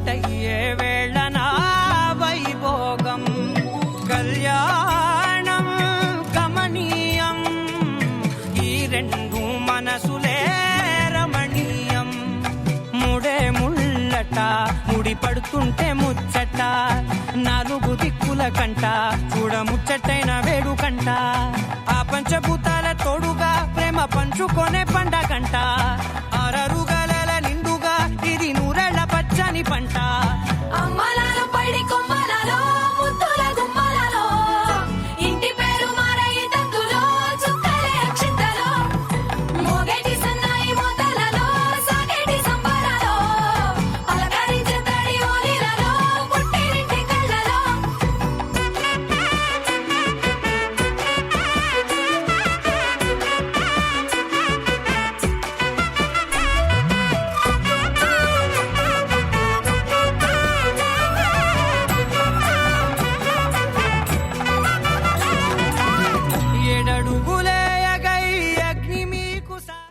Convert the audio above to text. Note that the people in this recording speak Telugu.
ఒక్కటయ్యే వేళన వైభోగం కళ్యాణం కమనీయం ఈ రెండు మనసులే రమణీయం ముడే ముళ్ళట ముడి పడుతుంటే ముచ్చట నాలుగు దిక్కుల కంట చూడ ముచ్చటైన వేడుకంట ఆ పంచభూతాల తోడుగా ప్రేమ పంచుకొనే పండగంట ఆరరుగా